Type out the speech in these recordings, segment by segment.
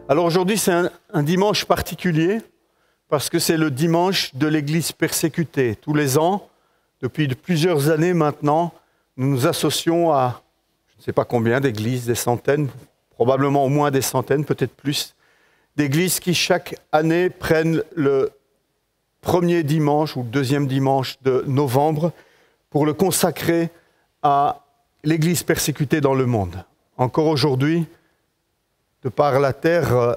Alors aujourd'hui, c'est un dimanche particulier parce que c'est le dimanche de l'Église persécutée. Tous les ans, depuis plusieurs années maintenant, nous nous associons à, je ne sais pas combien d'églises, des centaines, probablement au moins des centaines, peut-être plus, d'églises qui chaque année prennent le premier dimanche ou deuxième dimanche de novembre pour le consacrer à l'Église persécutée dans le monde. Encore aujourd'hui, de par la terre,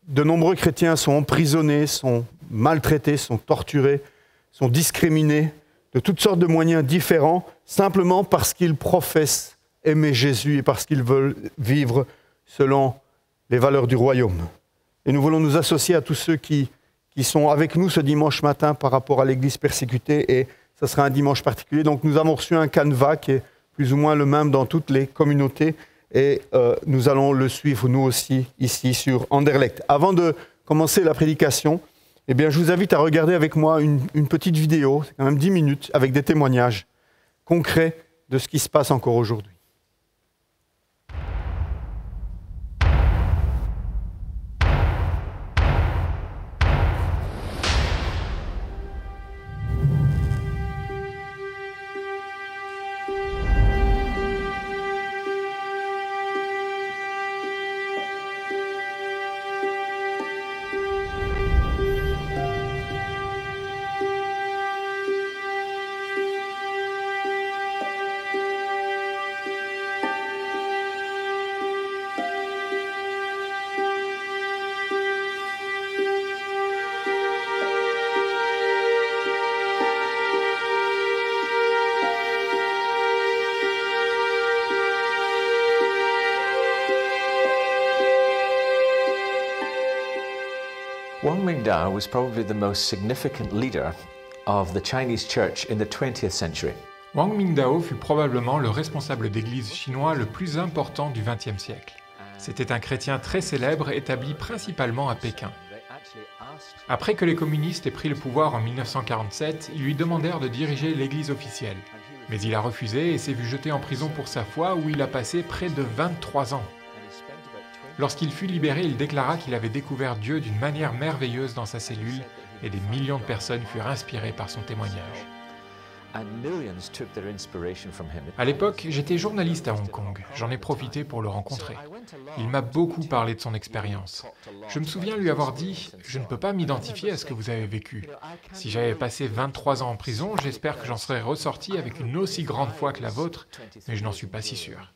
de nombreux chrétiens sont emprisonnés, sont maltraités, sont torturés, sont discriminés de toutes sortes de moyens différents, simplement parce qu'ils professent aimer Jésus et parce qu'ils veulent vivre selon les valeurs du royaume. Et nous voulons nous associer à tous ceux qui sont avec nous ce dimanche matin par rapport à l'Église persécutée, et ce sera un dimanche particulier. Donc nous avons reçu un canevas qui est plus ou moins le même dans toutes les communautés, et nous allons le suivre nous aussi ici sur Anderlecht. Avant de commencer la prédication, eh bien, je vous invite à regarder avec moi une petite vidéo, c'est quand même 10 minutes, avec des témoignages concrets de ce qui se passe encore aujourd'hui. Wang Mingdao was probably the most significant leader of the Chinese church in the 20th century. Wang Mingdao fut probablement le responsable d'église chinois le plus important du XXe siècle. C'était un chrétien très célèbre établi principalement à Pékin. Après que les communistes aient pris le pouvoir en 1947, ils lui demandèrent de diriger l'église officielle. Mais il a refusé et s'est vu jeté en prison pour sa foi, où il a passé près de 23 ans. Lorsqu'il fut libéré, il déclara qu'il avait découvert Dieu d'une manière merveilleuse dans sa cellule, et des millions de personnes furent inspirées par son témoignage. À l'époque, j'étais journaliste à Hong Kong. J'en ai profité pour le rencontrer. Il m'a beaucoup parlé de son expérience. Je me souviens lui avoir dit « Je ne peux pas m'identifier à ce que vous avez vécu. Si j'avais passé 23 ans en prison, j'espère que j'en serais ressorti avec une aussi grande foi que la vôtre, mais je n'en suis pas si sûr. »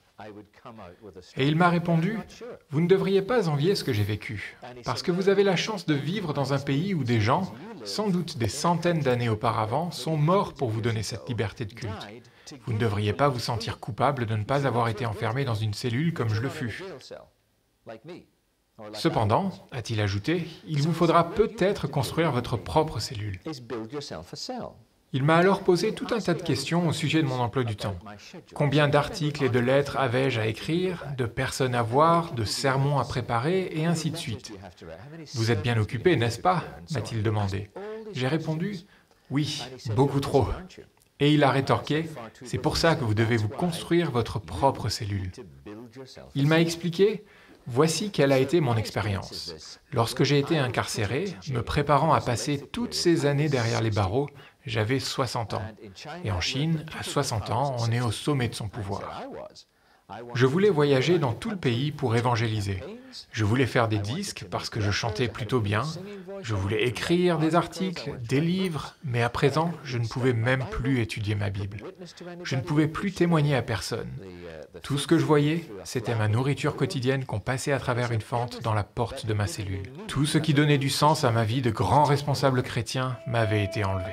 Et il m'a répondu « Vous ne devriez pas envier ce que j'ai vécu, parce que vous avez la chance de vivre dans un pays où des gens, sans doute des centaines d'années auparavant, sont morts pour vous donner cette liberté de culte. Vous ne devriez pas vous sentir coupable de ne pas avoir été enfermé dans une cellule comme je le fus. Cependant, a-t-il ajouté, il vous faudra peut-être construire votre propre cellule. » Il m'a alors posé tout un tas de questions au sujet de mon emploi du temps. Combien d'articles et de lettres avais-je à écrire, de personnes à voir, de sermons à préparer, et ainsi de suite. « Vous êtes bien occupé, n'est-ce pas » m'a-t-il demandé. J'ai répondu « Oui, beaucoup trop. » Et il a rétorqué « C'est pour ça que vous devez vous construire votre propre cellule. » Il m'a expliqué « Voici quelle a été mon expérience. Lorsque j'ai été incarcéré, me préparant à passer toutes ces années derrière les barreaux, j'avais 60 ans. Et en Chine, à 60 ans, on est au sommet de son pouvoir. Je voulais voyager dans tout le pays pour évangéliser. Je voulais faire des disques parce que je chantais plutôt bien. Je voulais écrire des articles, des livres, mais à présent, je ne pouvais même plus étudier ma Bible. Je ne pouvais plus témoigner à personne. Tout ce que je voyais, c'était ma nourriture quotidienne qu'on passait à travers une fente dans la porte de ma cellule. Tout ce qui donnait du sens à ma vie de grand responsable chrétien m'avait été enlevé.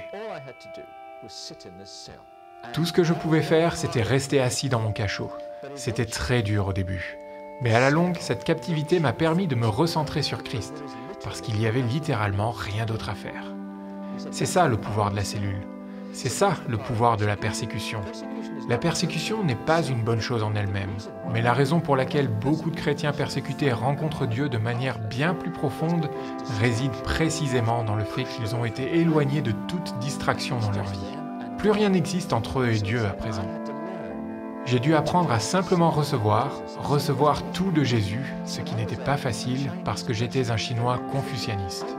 Tout ce que je pouvais faire, c'était rester assis dans mon cachot. C'était très dur au début. Mais à la longue, cette captivité m'a permis de me recentrer sur Christ, parce qu'il y avait littéralement rien d'autre à faire. C'est ça le pouvoir de la cellule. C'est ça le pouvoir de la persécution. La persécution n'est pas une bonne chose en elle-même, mais la raison pour laquelle beaucoup de chrétiens persécutés rencontrent Dieu de manière bien plus profonde réside précisément dans le fait qu'ils ont été éloignés de toute distraction dans leur vie. Plus rien n'existe entre eux et Dieu à présent. J'ai dû apprendre à simplement recevoir tout de Jésus, ce qui n'était pas facile parce que j'étais un Chinois confucianiste.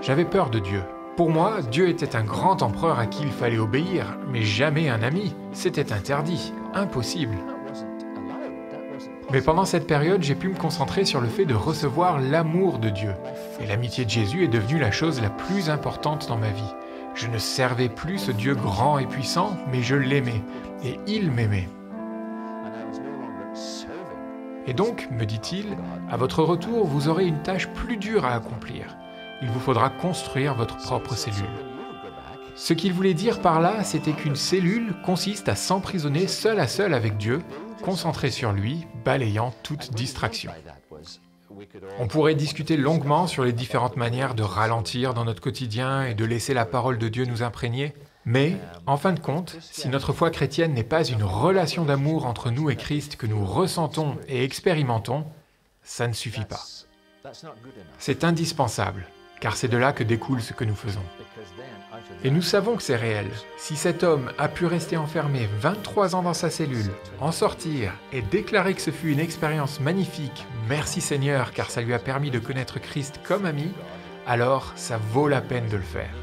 J'avais peur de Dieu. Pour moi, Dieu était un grand empereur à qui il fallait obéir, mais jamais un ami. C'était interdit, impossible. Mais pendant cette période, j'ai pu me concentrer sur le fait de recevoir l'amour de Dieu. Et l'amitié de Jésus est devenue la chose la plus importante dans ma vie. Je ne servais plus ce Dieu grand et puissant, mais je l'aimais, et il m'aimait. Et donc, me dit-il, à votre retour, vous aurez une tâche plus dure à accomplir. Il vous faudra construire votre propre cellule. Ce qu'il voulait dire par là, c'était qu'une cellule consiste à s'emprisonner seul à seul avec Dieu, concentré sur lui, balayant toute distraction. On pourrait discuter longuement sur les différentes manières de ralentir dans notre quotidien et de laisser la parole de Dieu nous imprégner, mais, en fin de compte, si notre foi chrétienne n'est pas une relation d'amour entre nous et Christ que nous ressentons et expérimentons, ça ne suffit pas. C'est indispensable, car c'est de là que découle ce que nous faisons. Et nous savons que c'est réel. Si cet homme a pu rester enfermé 23 ans dans sa cellule, en sortir et déclarer que ce fut une expérience magnifique, merci Seigneur, car ça lui a permis de connaître Christ comme ami, alors ça vaut la peine de le faire.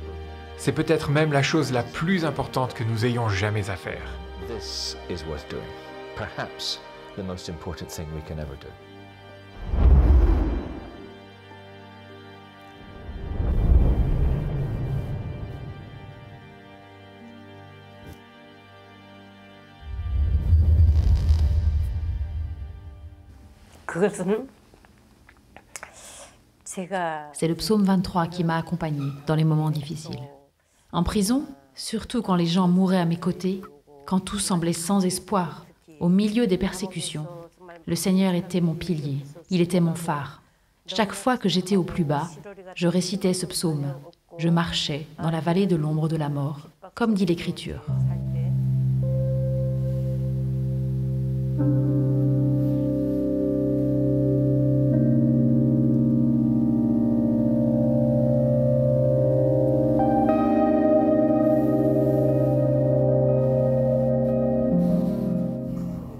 C'est peut-être même la chose la plus importante que nous ayons jamais à faire. This is worth doing. Perhaps the most important thing we can ever do. C'est le psaume 23 qui m'a accompagné dans les moments difficiles. En prison, surtout quand les gens mouraient à mes côtés, quand tout semblait sans espoir, au milieu des persécutions, le Seigneur était mon pilier, il était mon phare. Chaque fois que j'étais au plus bas, je récitais ce psaume. Je marchais dans la vallée de l'ombre de la mort, comme dit l'Écriture.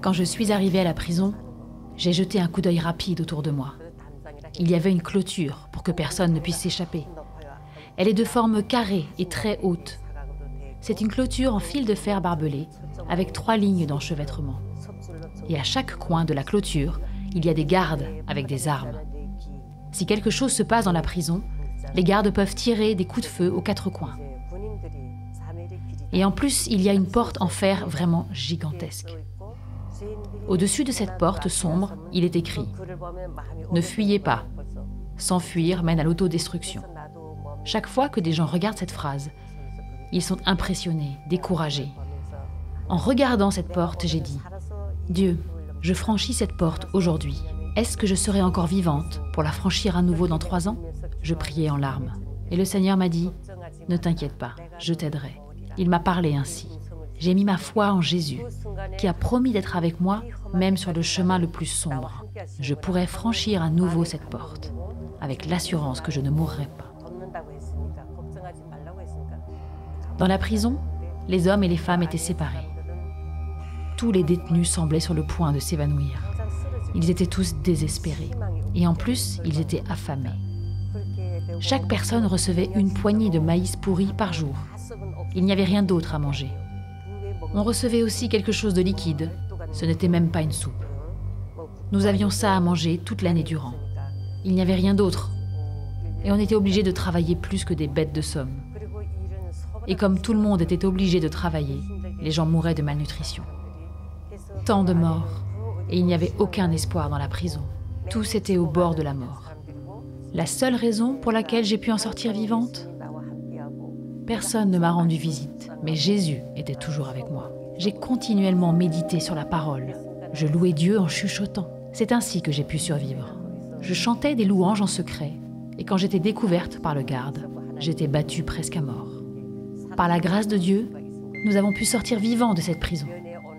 Quand je suis arrivée à la prison, j'ai jeté un coup d'œil rapide autour de moi. Il y avait une clôture pour que personne ne puisse s'échapper. Elle est de forme carrée et très haute. C'est une clôture en fil de fer barbelé, avec 3 lignes d'enchevêtrement. Et à chaque coin de la clôture, il y a des gardes avec des armes. Si quelque chose se passe dans la prison, les gardes peuvent tirer des coups de feu aux 4 coins. Et en plus, il y a une porte en fer vraiment gigantesque. Au-dessus de cette porte sombre, il est écrit « Ne fuyez pas. S'enfuir mène à l'autodestruction ». Chaque fois que des gens regardent cette phrase, ils sont impressionnés, découragés. En regardant cette porte, j'ai dit « Dieu, je franchis cette porte aujourd'hui. Est-ce que je serai encore vivante pour la franchir à nouveau dans 3 ans ?» Je priais en larmes. Et le Seigneur m'a dit « Ne t'inquiète pas, je t'aiderai ». Il m'a parlé ainsi. J'ai mis ma foi en Jésus, qui a promis d'être avec moi, même sur le chemin le plus sombre. Je pourrais franchir à nouveau cette porte, avec l'assurance que je ne mourrai pas. Dans la prison, les hommes et les femmes étaient séparés. Tous les détenus semblaient sur le point de s'évanouir. Ils étaient tous désespérés, et en plus, ils étaient affamés. Chaque personne recevait une poignée de maïs pourri par jour. Il n'y avait rien d'autre à manger. On recevait aussi quelque chose de liquide. Ce n'était même pas une soupe. Nous avions ça à manger toute l'année durant. Il n'y avait rien d'autre. Et on était obligé de travailler plus que des bêtes de somme. Et comme tout le monde était obligé de travailler, les gens mouraient de malnutrition. Tant de morts. Et il n'y avait aucun espoir dans la prison. Tous étaient au bord de la mort. La seule raison pour laquelle j'ai pu en sortir vivante ? Personne ne m'a rendu visite, mais Jésus était toujours avec moi. J'ai continuellement médité sur la parole. Je louais Dieu en chuchotant. C'est ainsi que j'ai pu survivre. Je chantais des louanges en secret, et quand j'étais découverte par le garde, j'étais battue presque à mort. Par la grâce de Dieu, nous avons pu sortir vivants de cette prison.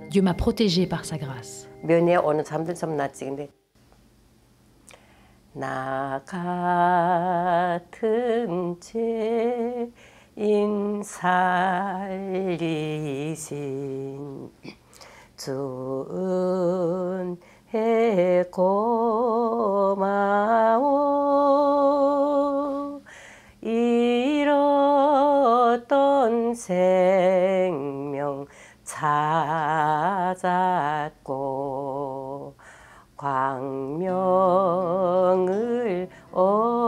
Dieu m'a protégée par sa grâce. 나 같은 죄인 살리신 주은혜 고마워 잃었던 생명 찾았고 광명을 얻었네.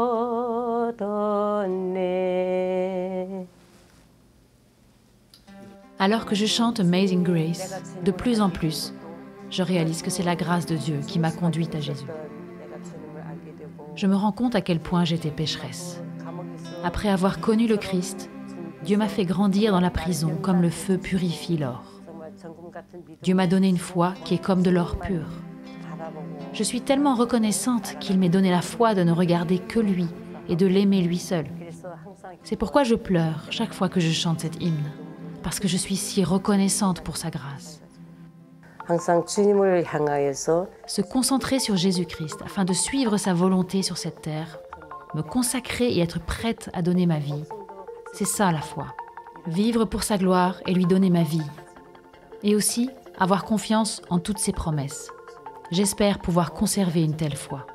Alors que je chante Amazing Grace, de plus en plus, je réalise que c'est la grâce de Dieu qui m'a conduite à Jésus. Je me rends compte à quel point j'étais pécheresse. Après avoir connu le Christ, Dieu m'a fait grandir dans la prison comme le feu purifie l'or. Dieu m'a donné une foi qui est comme de l'or pur. Je suis tellement reconnaissante qu'il m'ait donné la foi de ne regarder que lui et de l'aimer lui seul. C'est pourquoi je pleure chaque fois que je chante cet hymne, parce que je suis si reconnaissante pour sa grâce. Se concentrer sur Jésus-Christ afin de suivre sa volonté sur cette terre, me consacrer et être prête à donner ma vie, c'est ça la foi. Vivre pour sa gloire et lui donner ma vie. Et aussi avoir confiance en toutes ses promesses. J'espère pouvoir conserver une telle foi.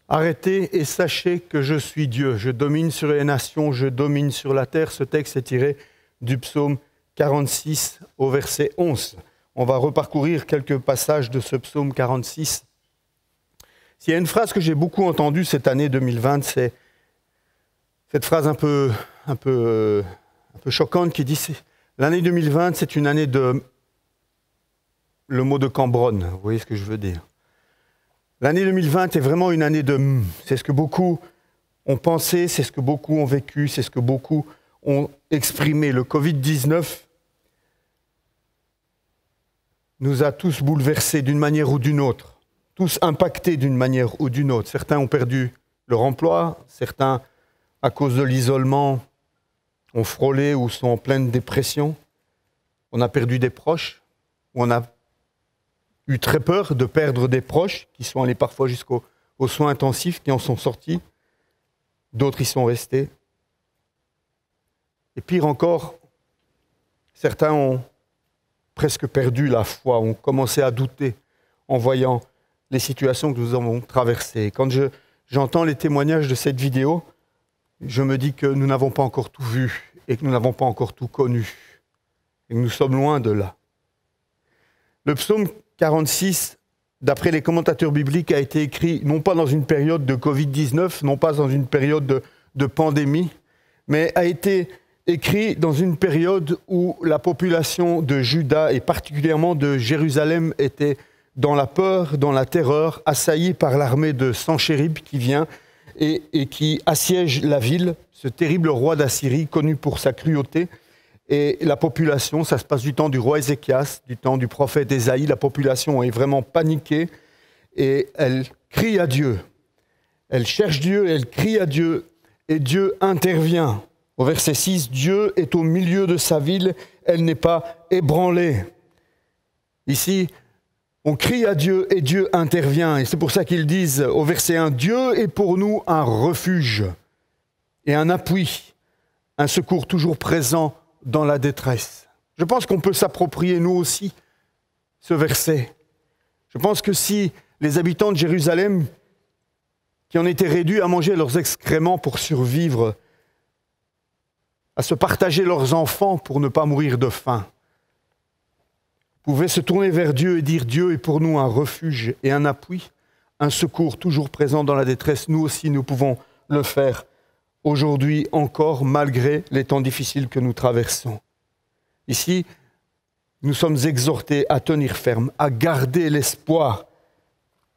Arrêtez et sachez que je suis Dieu. Je domine sur les nations, je domine sur la terre. Ce texte est tiré du psaume 46 au verset 11. On va reparcourir quelques passages de ce psaume 46. S'il y a une phrase que j'ai beaucoup entendue cette année 2020, c'est cette phrase un peu choquante qui dit l'année 2020, c'est une année de... Le mot de Cambronne, vous voyez ce que je veux dire. L'année 2020 est vraiment une année de... C'est ce que beaucoup ont pensé, c'est ce que beaucoup ont vécu, c'est ce que beaucoup ont exprimé. Le Covid-19 nous a tous bouleversés d'une manière ou d'une autre, tous impactés d'une manière ou d'une autre. Certains ont perdu leur emploi, certains, à cause de l'isolement, ont frôlé ou sont en pleine dépression. On a perdu des proches, on a eu très peur de perdre des proches qui sont allés parfois jusqu'aux soins intensifs, qui en sont sortis. D'autres y sont restés. Et pire encore, certains ont presque perdu la foi, ont commencé à douter en voyant les situations que nous avons traversées. Quand j'entends les témoignages de cette vidéo, je me dis que nous n'avons pas encore tout vu et que nous n'avons pas encore tout connu et que nous sommes loin de là. Le psaume 46, d'après les commentateurs bibliques, a été écrit non pas dans une période de Covid-19, non pas dans une période de pandémie, mais a été écrit dans une période où la population de Juda et particulièrement de Jérusalem était dans la peur, dans la terreur, assaillie par l'armée de Sanchérib qui vient et qui assiège la ville, ce terrible roi d'Assyrie connu pour sa cruauté. Et la population, ça se passe du temps du roi Ézéchias, du temps du prophète Ésaïe, la population est vraiment paniquée et elle crie à Dieu. Elle cherche Dieu, elle crie à Dieu et Dieu intervient. Au verset 6, Dieu est au milieu de sa ville, elle n'est pas ébranlée. Ici, on crie à Dieu et Dieu intervient. Et c'est pour ça qu'ils disent au verset 1, Dieu est pour nous un refuge et un appui, un secours toujours présent dans la détresse. Je pense qu'on peut s'approprier nous aussi ce verset. Je pense que si les habitants de Jérusalem, qui en étaient réduits à manger leurs excréments pour survivre, à se partager leurs enfants pour ne pas mourir de faim, pouvaient se tourner vers Dieu et dire « Dieu est pour nous un refuge et un appui, un secours toujours présent dans la détresse », nous aussi nous pouvons le faire aujourd'hui encore, malgré les temps difficiles que nous traversons. Ici, nous sommes exhortés à tenir ferme, à garder l'espoir,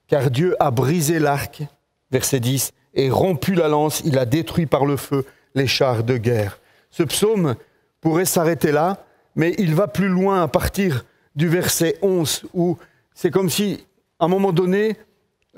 car Dieu a brisé l'arc, verset 10, et rompu la lance, il a détruit par le feu les chars de guerre. Ce psaume pourrait s'arrêter là, mais il va plus loin à partir du verset 11, où c'est comme si, à un moment donné,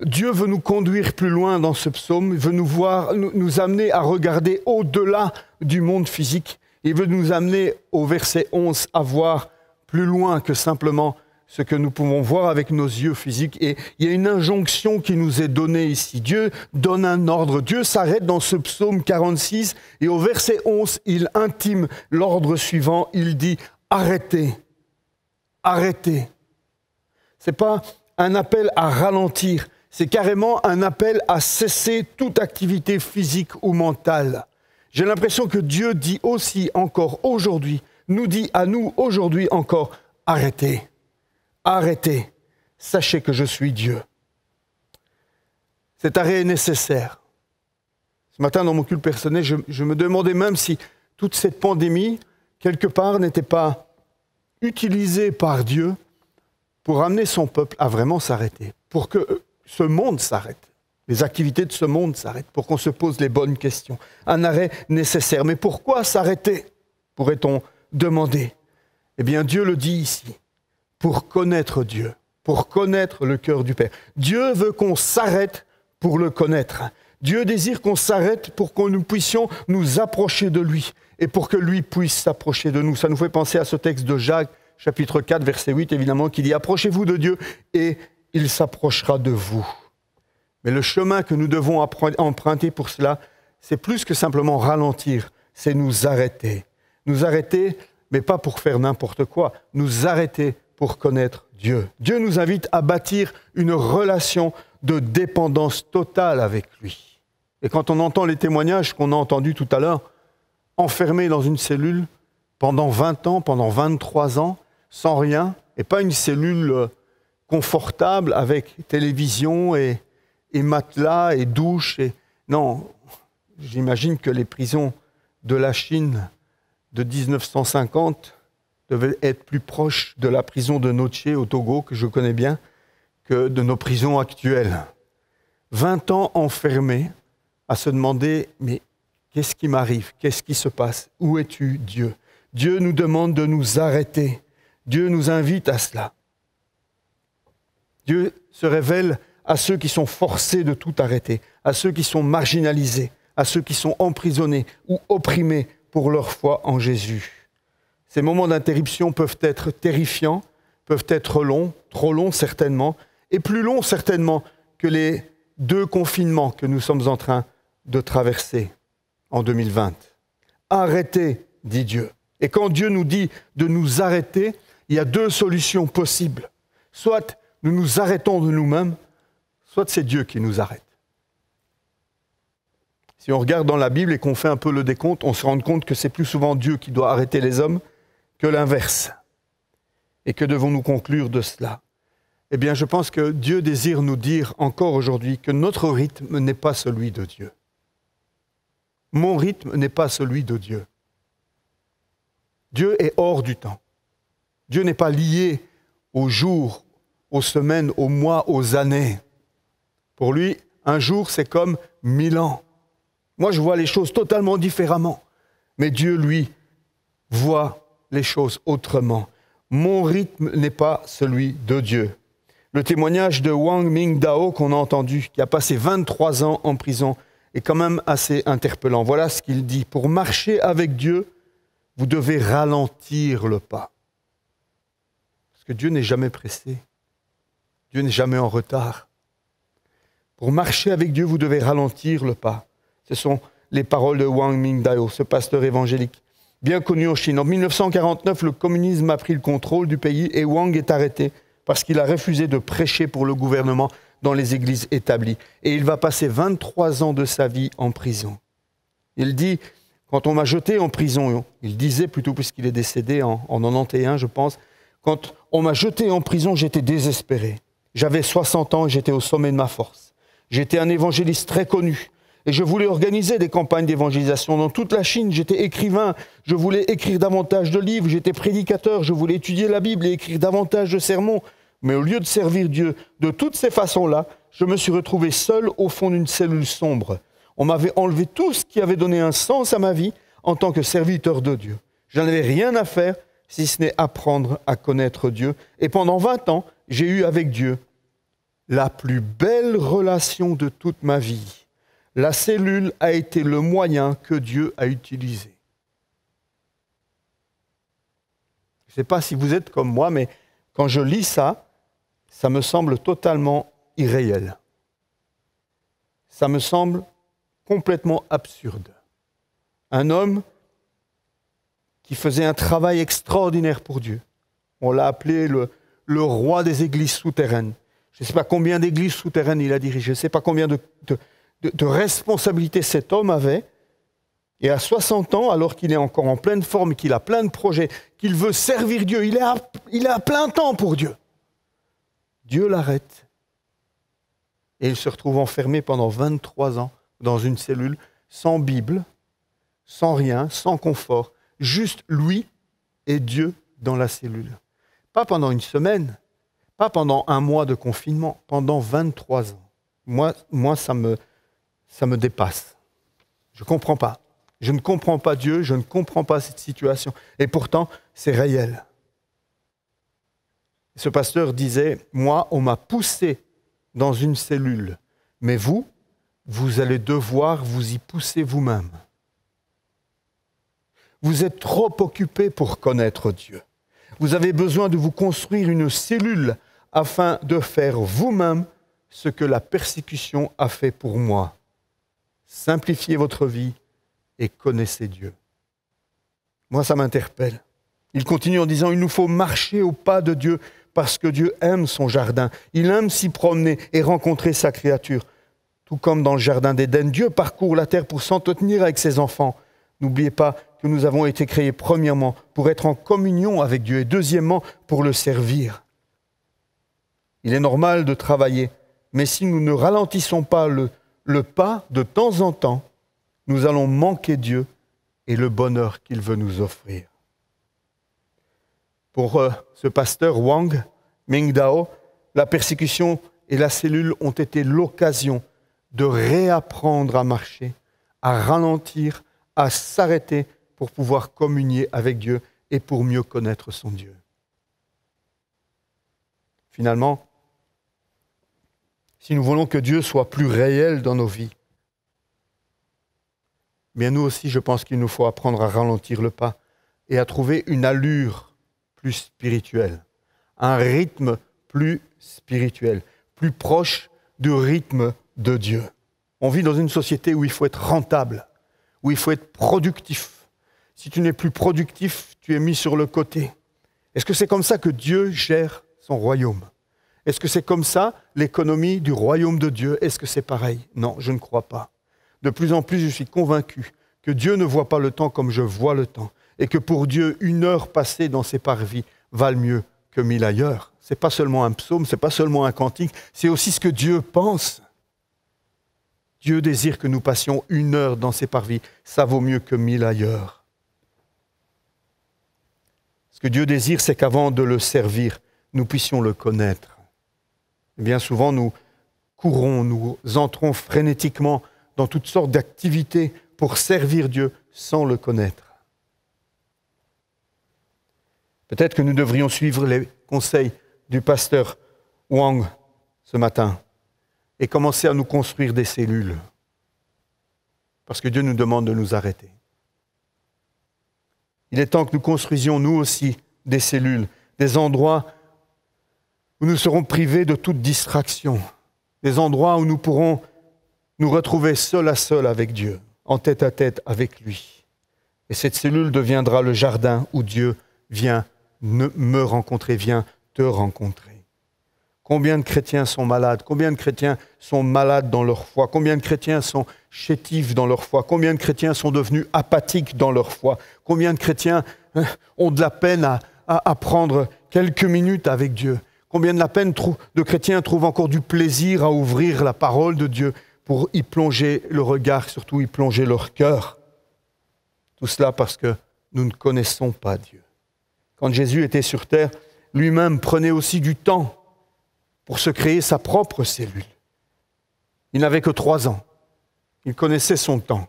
Dieu veut nous conduire plus loin dans ce psaume, il veut nous amener à regarder au-delà du monde physique. Il veut nous amener au verset 11 à voir plus loin que simplement ce que nous pouvons voir avec nos yeux physiques. Et il y a une injonction qui nous est donnée ici. Dieu donne un ordre. Dieu s'arrête dans ce psaume 46 et au verset 11, il intime l'ordre suivant. Il dit « Arrêtez, arrêtez ». Ce n'est pas un appel à ralentir, c'est carrément un appel à cesser toute activité physique ou mentale. J'ai l'impression que Dieu dit aussi encore aujourd'hui, nous dit à nous aujourd'hui encore, arrêtez, arrêtez, sachez que je suis Dieu. Cet arrêt est nécessaire. Ce matin, dans mon culte personnel, je me demandais même si toute cette pandémie, quelque part, n'était pas utilisée par Dieu pour amener son peuple à vraiment s'arrêter, pour que ce monde s'arrête. Les activités de ce monde s'arrêtent pour qu'on se pose les bonnes questions. Un arrêt nécessaire. Mais pourquoi s'arrêter, pourrait-on demander? Eh bien, Dieu le dit ici, pour connaître Dieu, pour connaître le cœur du Père. Dieu veut qu'on s'arrête pour le connaître. Dieu désire qu'on s'arrête pour que nous puissions nous approcher de lui et pour que lui puisse s'approcher de nous. Ça nous fait penser à ce texte de Jacques, chapitre 4, verset 8, évidemment, qui dit « Approchez-vous de Dieu et il s'approchera de vous ». Mais le chemin que nous devons emprunter pour cela, c'est plus que simplement ralentir, c'est nous arrêter. Nous arrêter, mais pas pour faire n'importe quoi, nous arrêter pour connaître Dieu. Dieu nous invite à bâtir une relation de dépendance totale avec lui. Et quand on entend les témoignages qu'on a entendus tout à l'heure, enfermés dans une cellule pendant 20 ans, pendant 23 ans, sans rien, et pas une cellule confortable avec télévision et matelas et douche. Non, j'imagine que les prisons de la Chine de 1950 devaient être plus proches de la prison de Noche au Togo, que je connais bien, que de nos prisons actuelles. 20 ans enfermés à se demander, mais qu'est-ce qui m'arrive? Qu'est-ce qui se passe? Où es-tu, Dieu? Dieu nous demande de nous arrêter. Dieu nous invite à cela. Dieu se révèle à ceux qui sont forcés de tout arrêter, à ceux qui sont marginalisés, à ceux qui sont emprisonnés ou opprimés pour leur foi en Jésus. Ces moments d'interruption peuvent être terrifiants, peuvent être longs, trop longs certainement, et plus longs certainement que les 2 confinements que nous sommes en train de traverser en 2020. Arrêtez, dit Dieu. Et quand Dieu nous dit de nous arrêter, il y a 2 solutions possibles. Soit nous nous arrêtons de nous-mêmes, soit c'est Dieu qui nous arrête. Si on regarde dans la Bible et qu'on fait un peu le décompte, on se rend compte que c'est plus souvent Dieu qui doit arrêter les hommes que l'inverse. Et que devons-nous conclure de cela? Eh bien, je pense que Dieu désire nous dire encore aujourd'hui que notre rythme n'est pas celui de Dieu. Mon rythme n'est pas celui de Dieu. Dieu est hors du temps. Dieu n'est pas lié aux jours, aux semaines, aux mois, aux années. Pour lui, un jour, c'est comme 1000 ans. Moi, je vois les choses totalement différemment. Mais Dieu, lui, voit les choses autrement. Mon rythme n'est pas celui de Dieu. Le témoignage de Wang Mingdao qu'on a entendu, qui a passé 23 ans en prison, est quand même assez interpellant. Voilà ce qu'il dit. Pour marcher avec Dieu, vous devez ralentir le pas. Parce que Dieu n'est jamais pressé. Dieu n'est jamais en retard. Pour marcher avec Dieu, vous devez ralentir le pas. Ce sont les paroles de Wang Mingdao, ce pasteur évangélique, bien connu en Chine. En 1949, le communisme a pris le contrôle du pays et Wang est arrêté parce qu'il a refusé de prêcher pour le gouvernement dans les églises établies. Et il va passer 23 ans de sa vie en prison. Il dit, quand on m'a jeté en prison, il disait plutôt puisqu'il est décédé en 91, je pense, quand on m'a jeté en prison, j'étais désespéré. J'avais 60 ans et j'étais au sommet de ma force. J'étais un évangéliste très connu. Et je voulais organiser des campagnes d'évangélisation. Dans toute la Chine, j'étais écrivain, je voulais écrire davantage de livres, j'étais prédicateur, je voulais étudier la Bible et écrire davantage de sermons. Mais au lieu de servir Dieu de toutes ces façons-là, je me suis retrouvé seul au fond d'une cellule sombre. On m'avait enlevé tout ce qui avait donné un sens à ma vie en tant que serviteur de Dieu. Je n'avais rien à faire si ce n'est apprendre à connaître Dieu. Et pendant 20 ans, j'ai eu avec Dieu la plus belle relation de toute ma vie. La cellule a été le moyen que Dieu a utilisé. Je ne sais pas si vous êtes comme moi, mais quand je lis ça, ça me semble totalement irréel. Ça me semble complètement absurde. Un homme qui faisait un travail extraordinaire pour Dieu. On l'a appelé le roi des églises souterraines. Je ne sais pas combien d'églises souterraines il a dirigé, je ne sais pas combien de responsabilités cet homme avait. Et à 60 ans, alors qu'il est encore en pleine forme, qu'il a plein de projets, qu'il veut servir Dieu, il est à plein temps pour Dieu. Dieu l'arrête. Et il se retrouve enfermé pendant 23 ans dans une cellule, sans Bible, sans rien, sans confort, juste lui et Dieu dans la cellule. Pas pendant une semaine, pas pendant un mois de confinement, pendant 23 ans. Moi ça me dépasse. Je ne comprends pas. Je ne comprends pas Dieu, je ne comprends pas cette situation. Et pourtant, c'est réel. Ce pasteur disait, moi, on m'a poussé dans une cellule, mais vous allez devoir vous y pousser vous-même. Vous êtes trop occupé pour connaître Dieu. Vous avez besoin de vous construire une cellule afin de faire vous-même ce que la persécution a fait pour moi. Simplifiez votre vie et connaissez Dieu. Moi, ça m'interpelle. Il continue en disant, il nous faut marcher au pas de Dieu parce que Dieu aime son jardin. Il aime s'y promener et rencontrer sa créature. Tout comme dans le jardin d'Éden, Dieu parcourt la terre pour s'entretenir avec ses enfants. N'oubliez pas que nous avons été créés premièrement pour être en communion avec Dieu et deuxièmement pour le servir. Il est normal de travailler, mais si nous ne ralentissons pas le pas de temps en temps, nous allons manquer Dieu et le bonheur qu'il veut nous offrir. Pour ce pasteur Wang Mingdao, la persécution et la cellule ont été l'occasion de réapprendre à marcher, à ralentir, à s'arrêter pour pouvoir communier avec Dieu et pour mieux connaître son Dieu. Finalement, si nous voulons que Dieu soit plus réel dans nos vies, bien nous aussi, je pense qu'il nous faut apprendre à ralentir le pas et à trouver une allure plus spirituelle, un rythme plus spirituel, plus proche du rythme de Dieu. On vit dans une société où il faut être rentable, où il faut être productif. Si tu n'es plus productif, tu es mis sur le côté. Est-ce que c'est comme ça que Dieu gère son royaume? Est-ce que c'est comme ça l'économie du royaume de Dieu? Est-ce que c'est pareil? Non, je ne crois pas. De plus en plus, je suis convaincu que Dieu ne voit pas le temps comme je vois le temps et que pour Dieu, 1 heure passée dans ses parvis valent mieux que 1000 ailleurs. Ce n'est pas seulement un psaume, ce n'est pas seulement un cantique, c'est aussi ce que Dieu pense. Dieu désire que nous passions 1 heure dans ses parvis, ça vaut mieux que 1000 ailleurs. Ce que Dieu désire, c'est qu'avant de le servir, nous puissions le connaître. Et bien souvent, nous courons, nous entrons frénétiquement dans toutes sortes d'activités pour servir Dieu sans le connaître. Peut-être que nous devrions suivre les conseils du pasteur Wang ce matin et commencer à nous construire des cellules. Parce que Dieu nous demande de nous arrêter. Il est temps que nous construisions nous aussi des cellules, des endroits où nous serons privés de toute distraction, des endroits où nous pourrons nous retrouver seul à seul avec Dieu, en tête à tête avec lui. Et cette cellule deviendra le jardin où Dieu vient me rencontrer, vient te rencontrer. Combien de chrétiens sont malades? Combien de chrétiens sont malades dans leur foi? Combien de chrétiens sont chétifs dans leur foi? Combien de chrétiens sont devenus apathiques dans leur foi? Combien de chrétiens ont de la peine à prendre quelques minutes avec Dieu? Combien de chrétiens trouvent encore du plaisir à ouvrir la parole de Dieu pour y plonger le regard, surtout y plonger leur cœur. Tout cela parce que nous ne connaissons pas Dieu. Quand Jésus était sur terre, lui-même prenait aussi du temps pour se créer sa propre cellule. Il n'avait que 3 ans. Il connaissait son temps.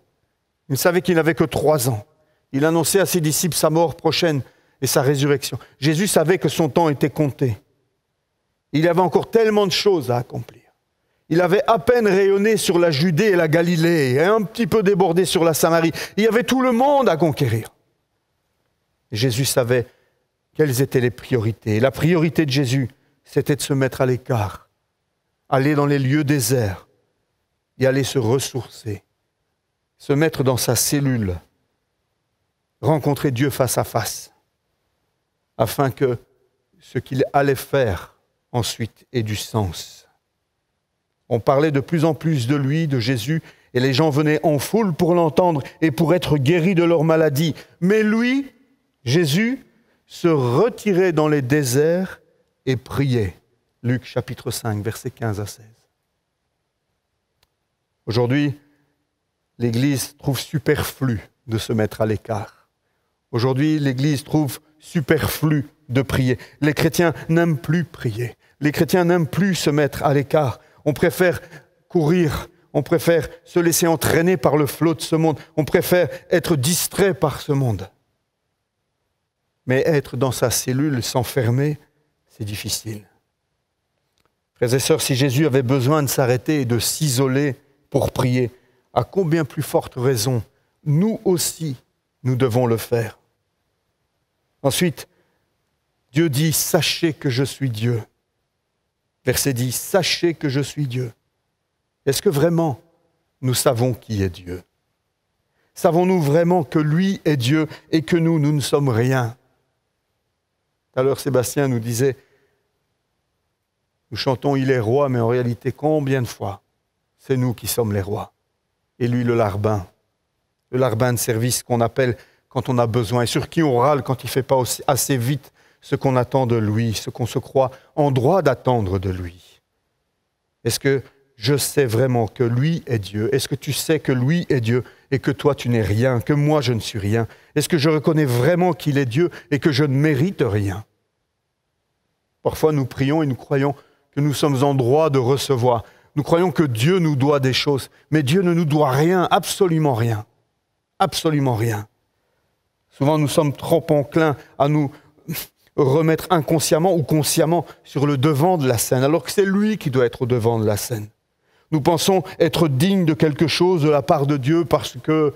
Il savait qu'il n'avait que 3 ans. Il annonçait à ses disciples sa mort prochaine et sa résurrection. Jésus savait que son temps était compté. Il avait encore tellement de choses à accomplir. Il avait à peine rayonné sur la Judée et la Galilée, et un petit peu débordé sur la Samarie. Il y avait tout le monde à conquérir. Et Jésus savait quelles étaient les priorités. Et la priorité de Jésus, c'était de se mettre à l'écart, aller dans les lieux déserts, y aller se ressourcer, se mettre dans sa cellule, rencontrer Dieu face à face, afin que ce qu'il allait faire ensuite ait du sens. On parlait de plus en plus de lui, de Jésus, et les gens venaient en foule pour l'entendre et pour être guéris de leur maladie. Mais lui, Jésus, se retirait dans les déserts et priait. Luc chapitre 5, versets 15 à 16. Aujourd'hui, l'Église trouve superflu de se mettre à l'écart. Aujourd'hui, l'Église trouve superflu de prier. Les chrétiens n'aiment plus prier. Les chrétiens n'aiment plus se mettre à l'écart. On préfère courir, on préfère se laisser entraîner par le flot de ce monde. On préfère être distrait par ce monde. Mais être dans sa cellule, s'enfermer, c'est difficile. Frères et sœurs, si Jésus avait besoin de s'arrêter et de s'isoler pour prier, à combien plus forte raison, nous aussi, nous devons le faire. Ensuite, Dieu dit « Sachez que je suis Dieu ». Verset 10, « Sachez que je suis Dieu ». Est-ce que vraiment nous savons qui est Dieu? Savons-nous vraiment que lui est Dieu et que nous ne sommes rien? Tout à l'heure, Sébastien nous disait, nous chantons « Il est roi », mais en réalité, combien de fois c'est nous qui sommes les rois? Et lui, le larbin de service qu'on appelle quand on a besoin, et sur qui on râle quand il ne fait pas assez vite ce qu'on attend de lui, ce qu'on se croit en droit d'attendre de lui. Est-ce que je sais vraiment que lui est Dieu? Est-ce que tu sais que lui est Dieu et que toi tu n'es rien, que moi je ne suis rien? Est-ce que je reconnais vraiment qu'il est Dieu et que je ne mérite rien? Parfois nous prions et nous croyons que nous sommes en droit de recevoir. Nous croyons que Dieu nous doit des choses, mais Dieu ne nous doit rien, absolument rien. Absolument rien. Souvent nous sommes trop enclins à nous remettre inconsciemment ou consciemment sur le devant de la scène, alors que c'est lui qui doit être au devant de la scène. Nous pensons être dignes de quelque chose de la part de Dieu parce que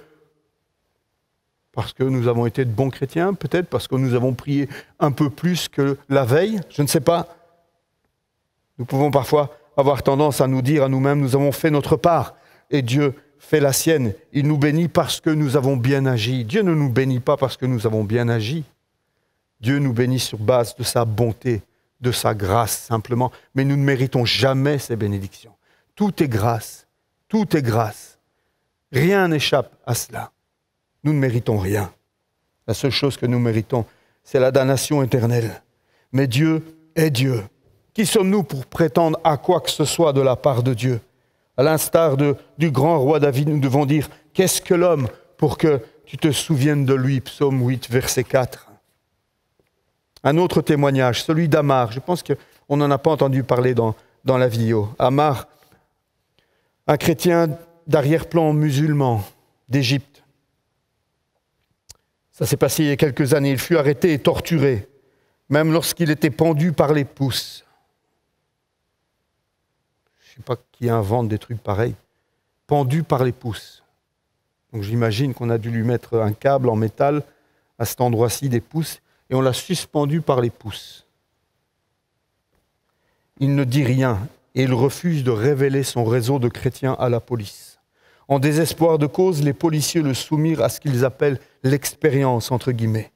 nous avons été de bons chrétiens, peut-être parce que nous avons prié un peu plus que la veille, je ne sais pas. Nous pouvons parfois avoir tendance à nous dire à nous-mêmes, nous avons fait notre part et Dieu fait la sienne. Il nous bénit parce que nous avons bien agi. Dieu ne nous bénit pas parce que nous avons bien agi. Dieu nous bénit sur base de sa bonté, de sa grâce simplement, mais nous ne méritons jamais ces bénédictions. Tout est grâce, tout est grâce. Rien n'échappe à cela. Nous ne méritons rien. La seule chose que nous méritons, c'est la damnation éternelle. Mais Dieu est Dieu. Qui sommes-nous pour prétendre à quoi que ce soit de la part de Dieu? À l'instar du grand roi David, nous devons dire « Qu'est-ce que l'homme pour que tu te souviennes de lui » Psaume 8, verset 4. Un autre témoignage, celui d'Amar. Je pense qu'on n'en a pas entendu parler dans la vidéo. Amar, un chrétien d'arrière-plan musulman d'Égypte. Ça s'est passé il y a quelques années. Il fut arrêté et torturé, même lorsqu'il était pendu par les pouces. Je ne sais pas qui invente des trucs pareils. Pendu par les pouces. Donc j'imagine qu'on a dû lui mettre un câble en métal à cet endroit-ci des pouces et on l'a suspendu par les pouces. Il ne dit rien et il refuse de révéler son réseau de chrétiens à la police. En désespoir de cause, les policiers le soumirent à ce qu'ils appellent l'expérience, entre guillemets.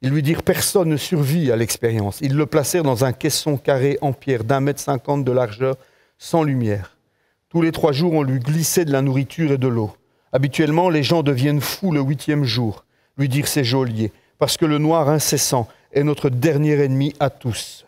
Ils lui dirent « personne ne survit à l'expérience ». Ils le placèrent dans un caisson carré en pierre d'1,50 m de largeur, sans lumière. Tous les 3 jours, on lui glissait de la nourriture et de l'eau. Habituellement, les gens deviennent fous le 8e jour, lui dirent ses geôliers, parce que le noir incessant est notre dernier ennemi à tous.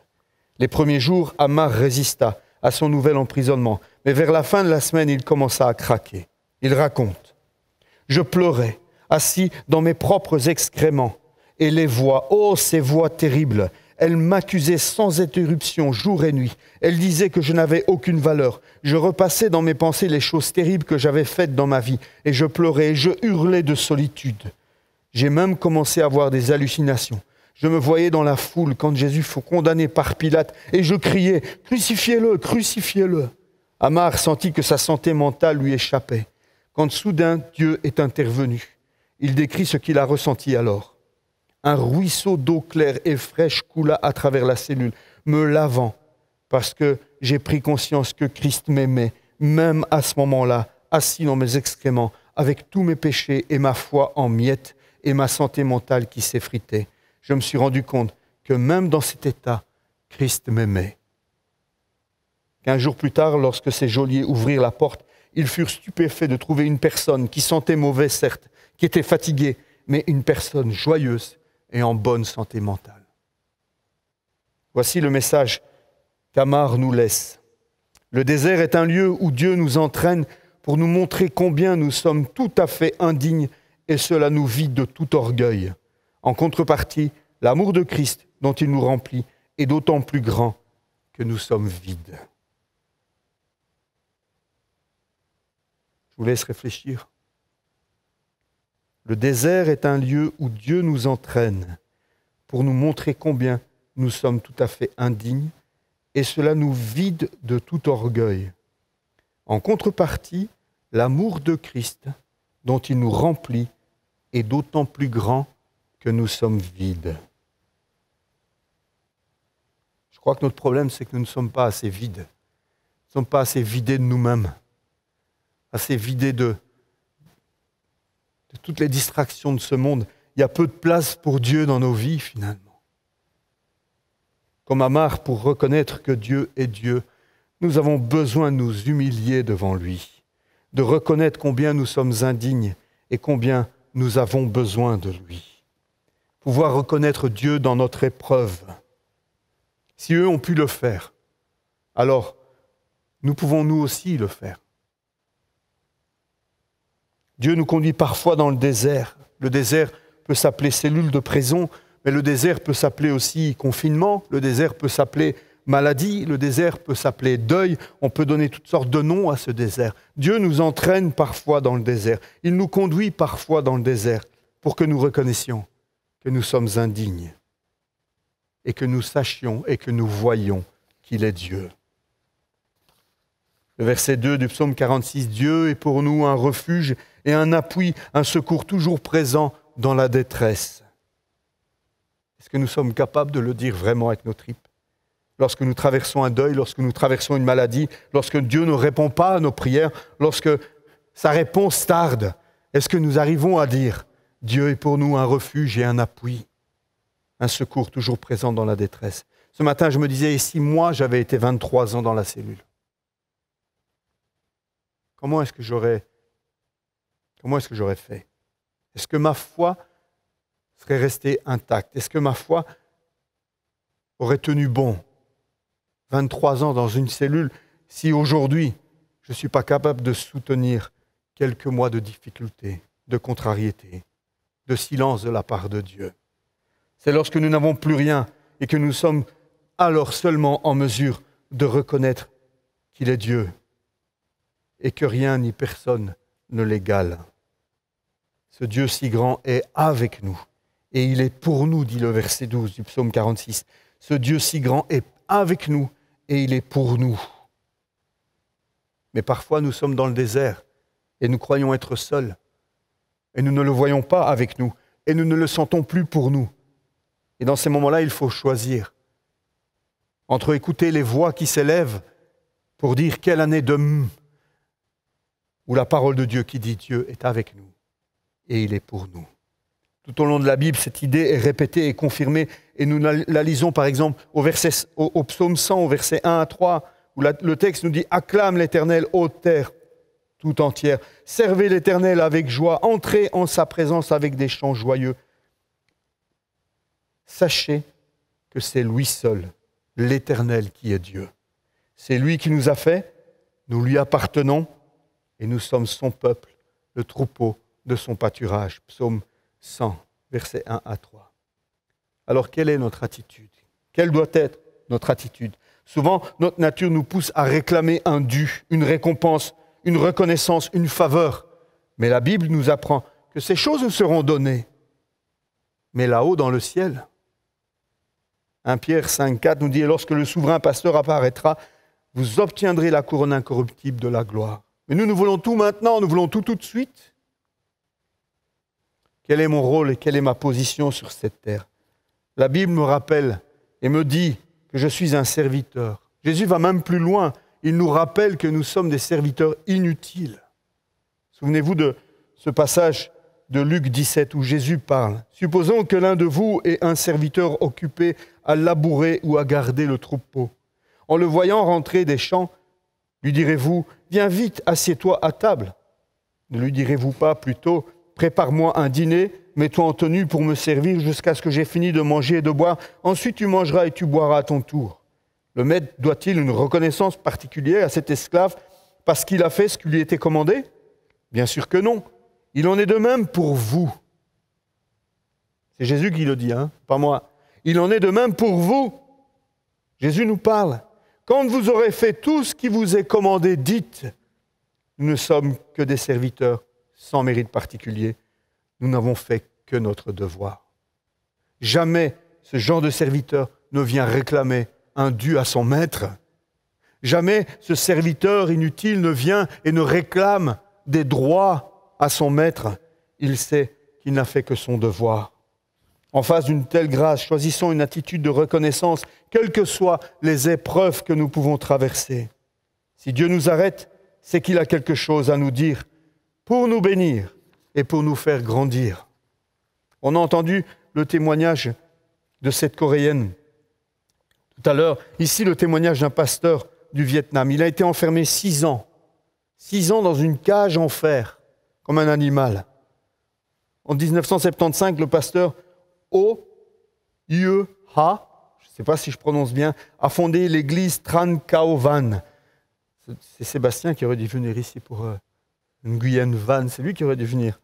Les premiers jours, Amar résista. à son nouvel emprisonnement. Mais vers la fin de la semaine, il commença à craquer. Il raconte « Je pleurais, assis dans mes propres excréments, et les voix, oh ces voix terribles, elles m'accusaient sans interruption, jour et nuit. Elles disaient que je n'avais aucune valeur. Je repassais dans mes pensées les choses terribles que j'avais faites dans ma vie, et je pleurais, et je hurlais de solitude. J'ai même commencé à avoir des hallucinations. Je me voyais dans la foule quand Jésus fut condamné par Pilate, et je criais « Crucifiez-le, crucifiez-le » Amar sentit que sa santé mentale lui échappait. Quand soudain Dieu est intervenu, il décrit ce qu'il a ressenti alors. Un ruisseau d'eau claire et fraîche coula à travers la cellule, me lavant, parce que j'ai pris conscience que Christ m'aimait, même à ce moment-là, assis dans mes excréments, avec tous mes péchés et ma foi en miettes et ma santé mentale qui s'effritait. Je me suis rendu compte que même dans cet état, Christ m'aimait. 15 jours plus tard, lorsque ces geôliers ouvrirent la porte, ils furent stupéfaits de trouver une personne qui sentait mauvais, certes, qui était fatiguée, mais une personne joyeuse et en bonne santé mentale. Voici le message qu'Amar nous laisse. Le désert est un lieu où Dieu nous entraîne pour nous montrer combien nous sommes tout à fait indignes et cela nous vide de tout orgueil. En contrepartie, l'amour de Christ dont il nous remplit est d'autant plus grand que nous sommes vides. Je vous laisse réfléchir. Le désert est un lieu où Dieu nous entraîne pour nous montrer combien nous sommes tout à fait indignes et cela nous vide de tout orgueil. En contrepartie, l'amour de Christ dont il nous remplit est d'autant plus grand que nous sommes vides. Je crois que notre problème, c'est que nous ne sommes pas assez vides. Nous ne sommes pas assez vidés de nous-mêmes, assez vidés de toutes les distractions de ce monde. Il y a peu de place pour Dieu dans nos vies, finalement. Comme Amar, pour reconnaître que Dieu est Dieu, nous avons besoin de nous humilier devant lui, de reconnaître combien nous sommes indignes et combien nous avons besoin de lui. Pouvoir reconnaître Dieu dans notre épreuve. Si eux ont pu le faire, alors nous pouvons nous aussi le faire. Dieu nous conduit parfois dans le désert. Le désert peut s'appeler cellule de prison, mais le désert peut s'appeler aussi confinement, le désert peut s'appeler maladie, le désert peut s'appeler deuil. On peut donner toutes sortes de noms à ce désert. Dieu nous entraîne parfois dans le désert. Il nous conduit parfois dans le désert pour que nous reconnaissions que nous sommes indignes et que nous sachions et que nous voyions qu'il est Dieu. Le verset 2 du psaume 46, « Dieu est pour nous un refuge et un appui, un secours toujours présent dans la détresse. » Est-ce que nous sommes capables de le dire vraiment avec nos tripes? Lorsque nous traversons un deuil, lorsque nous traversons une maladie, lorsque Dieu ne répond pas à nos prières, lorsque sa réponse tarde, est-ce que nous arrivons à dire « Dieu est pour nous un refuge et un appui, un secours toujours présent dans la détresse ?» Ce matin, je me disais, et si moi j'avais été 23 ans dans la cellule? Comment est-ce que j'aurais fait? Est-ce que ma foi serait restée intacte? Est-ce que ma foi aurait tenu bon? 23 ans dans une cellule, si aujourd'hui, je ne suis pas capable de soutenir quelques mois de difficulté, de contrariété, de silence de la part de Dieu. C'est lorsque nous n'avons plus rien et que nous sommes alors seulement en mesure de reconnaître qu'il est Dieu et que rien ni personne ne l'égale. Ce Dieu si grand est avec nous et il est pour nous, dit le verset 12 du psaume 46. Ce Dieu si grand est avec nous et il est pour nous. Mais parfois nous sommes dans le désert et nous croyons être seuls et nous ne le voyons pas avec nous et nous ne le sentons plus pour nous. Et dans ces moments-là, il faut choisir entre écouter les voix qui s'élèvent pour dire quelle année de ou la parole de Dieu qui dit Dieu est avec nous et il est pour nous. Tout au long de la Bible, cette idée est répétée et confirmée et nous la lisons par exemple au psaume 100, au verset 1 à 3, où le texte nous dit « Acclame l'Éternel, ô terre tout entière, servez l'Éternel avec joie, entrez en sa présence avec des chants joyeux. Sachez que c'est lui seul, l'Éternel qui est Dieu. C'est lui qui nous a fait, nous lui appartenons et nous sommes son peuple, le troupeau de son pâturage. Psaume 100, versets 1 à 3. Alors, quelle est notre attitude? Quelle doit être notre attitude? Souvent, notre nature nous pousse à réclamer un dû, une récompense, une reconnaissance, une faveur. Mais la Bible nous apprend que ces choses nous seront données, mais là-haut dans le ciel. 1 Pierre 5, 4 nous dit « Et lorsque le souverain pasteur apparaîtra, vous obtiendrez la couronne incorruptible de la gloire. » Mais nous voulons tout maintenant, nous voulons tout de suite. Quel est mon rôle et quelle est ma position sur cette terre? La Bible me rappelle et me dit que je suis un serviteur. Jésus va même plus loin. Il nous rappelle que nous sommes des serviteurs inutiles. Souvenez-vous de ce passage de Luc 17 où Jésus parle. « Supposons que l'un de vous est un serviteur occupé à labourer ou à garder le troupeau. En le voyant rentrer des champs, lui direz-vous « Viens vite, assieds-toi à table ». Ne lui direz-vous pas plutôt « Prépare-moi un dîner, mets-toi en tenue pour me servir jusqu'à ce que j'ai fini de manger et de boire. Ensuite tu mangeras et tu boiras à ton tour. » Le maître doit-il une reconnaissance particulière à cet esclave parce qu'il a fait ce qui lui était commandé? Bien sûr que non. Il en est de même pour vous. C'est Jésus qui le dit, pas moi. Il en est de même pour vous. Jésus nous parle. Quand vous aurez fait tout ce qui vous est commandé, dites, nous ne sommes que des serviteurs sans mérite particulier. Nous n'avons fait que notre devoir. Jamais ce genre de serviteur ne vient réclamer un dû à son maître. Jamais ce serviteur inutile ne vient et ne réclame des droits à son maître. Il sait qu'il n'a fait que son devoir. En face d'une telle grâce, choisissons une attitude de reconnaissance, quelles que soient les épreuves que nous pouvons traverser. Si Dieu nous arrête, c'est qu'il a quelque chose à nous dire pour nous bénir et pour nous faire grandir. On a entendu le témoignage de cette Coréenne. Tout à l'heure, ici, le témoignage d'un pasteur du Vietnam. Il a été enfermé 6 ans. 6 ans dans une cage en fer, comme un animal. En 1975, le pasteur Oh Yue Ha, je ne sais pas si je prononce bien, a fondé l'église Tran Cao Van. C'est Sébastien qui aurait dû venir ici pour une Guyane Van. C'est lui qui aurait dû venir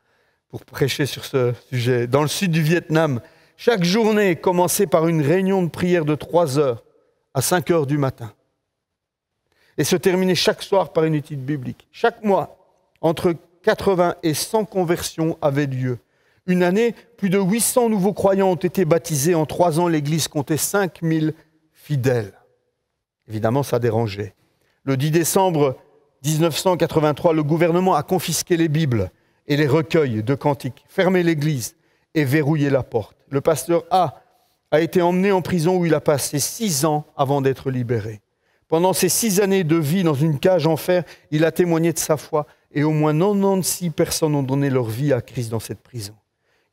pour prêcher sur ce sujet. Dans le sud du Vietnam, chaque journée commençait par une réunion de prière de 3 heures à 5 heures du matin. Et se terminait chaque soir par une étude biblique. Chaque mois, entre 80 et 100 conversions avaient lieu. Une année, plus de 800 nouveaux croyants ont été baptisés. En 3 ans, l'Église comptait 5000 fidèles. Évidemment, ça dérangeait. Le 10 décembre 1983, le gouvernement a confisqué les Bibles et les recueils de cantiques, fermé l'Église et verrouillé la porte. Le pasteur A été emmené en prison où il a passé 6 ans avant d'être libéré. Pendant ces 6 années de vie dans une cage en fer, il a témoigné de sa foi et au moins 96 personnes ont donné leur vie à Christ dans cette prison.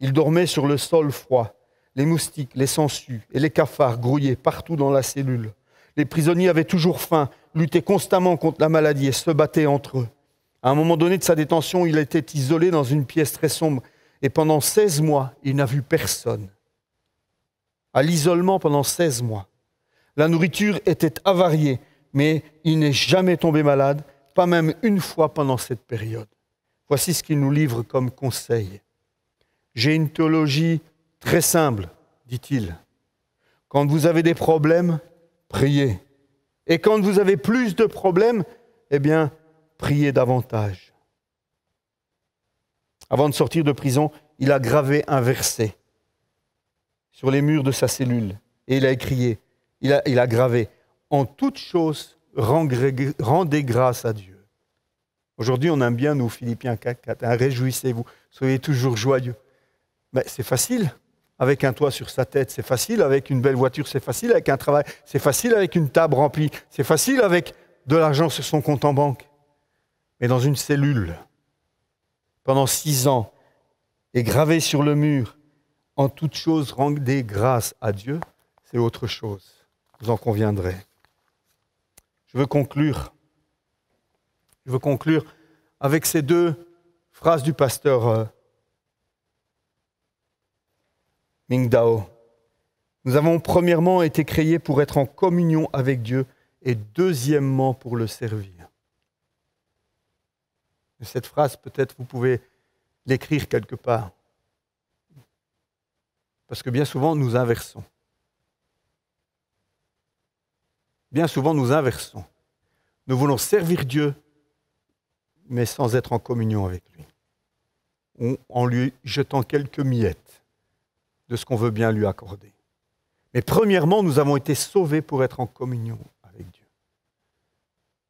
Il dormait sur le sol froid. Les moustiques, les sangsues et les cafards grouillaient partout dans la cellule. Les prisonniers avaient toujours faim, luttaient constamment contre la maladie et se battaient entre eux. À un moment donné de sa détention, il était isolé dans une pièce très sombre et pendant 16 mois, il n'a vu personne. À l'isolement pendant 16 mois. La nourriture était avariée, mais il n'est jamais tombé malade, pas même une fois pendant cette période. Voici ce qu'il nous livre comme conseil. J'ai une théologie très simple, dit-il. Quand vous avez des problèmes, priez. Et quand vous avez plus de problèmes, eh bien, priez davantage. Avant de sortir de prison, il a gravé un verset sur les murs de sa cellule. Et il a écrit, il a gravé « En toute chose, rendez grâce à Dieu ». Aujourd'hui, on aime bien, nous, Philippiens 4, réjouissez-vous, soyez toujours joyeux. Mais c'est facile avec un toit sur sa tête, c'est facile avec une belle voiture, c'est facile avec un travail, c'est facile avec une table remplie, c'est facile avec de l'argent sur son compte en banque. Mais dans une cellule, pendant 6 ans, et gravé sur le mur, en toute chose, rendez grâce à Dieu, c'est autre chose. Vous en conviendrez. Je veux conclure avec ces 2 phrases du pasteur Ming Dao. Nous avons premièrement été créés pour être en communion avec Dieu et deuxièmement pour le servir. Et cette phrase, peut-être, vous pouvez l'écrire quelque part. Parce que bien souvent, nous inversons. Bien souvent, nous inversons. Nous voulons servir Dieu, mais sans être en communion avec lui. Ou en lui jetant quelques miettes de ce qu'on veut bien lui accorder. Mais premièrement, nous avons été sauvés pour être en communion avec Dieu.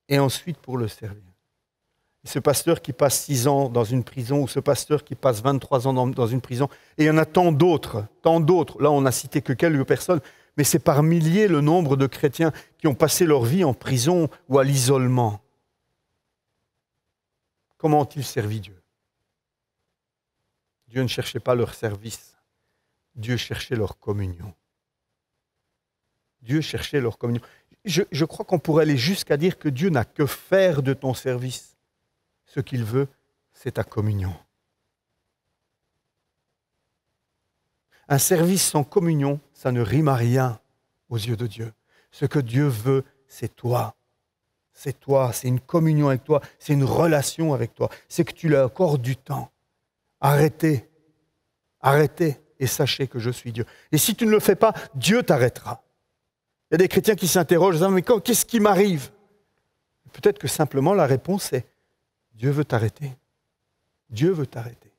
Et ensuite pour le servir. Et ce pasteur qui passe 6 ans dans une prison, ou ce pasteur qui passe 23 ans dans une prison, et il y en a tant d'autres. Là, on n'a cité que quelques personnes, mais c'est par milliers le nombre de chrétiens qui ont passé leur vie en prison ou à l'isolement. Comment ont-ils servi Dieu? Dieu ne cherchait pas leur service, Dieu cherchait leur communion. Dieu cherchait leur communion. Je crois qu'on pourrait aller jusqu'à dire que Dieu n'a que faire de ton service. Ce qu'il veut, c'est ta communion. Un service sans communion, ça ne rime à rien aux yeux de Dieu. Ce que Dieu veut, c'est toi. C'est toi, c'est une communion avec toi, c'est une relation avec toi. C'est que tu lui accordes du temps. Arrêtez et sachez que je suis Dieu. Et si tu ne le fais pas, Dieu t'arrêtera. Il y a des chrétiens qui s'interrogent, mais qu'est-ce qui m'arrive? Peut-être que simplement la réponse est Dieu veut t'arrêter. Dieu veut t'arrêter.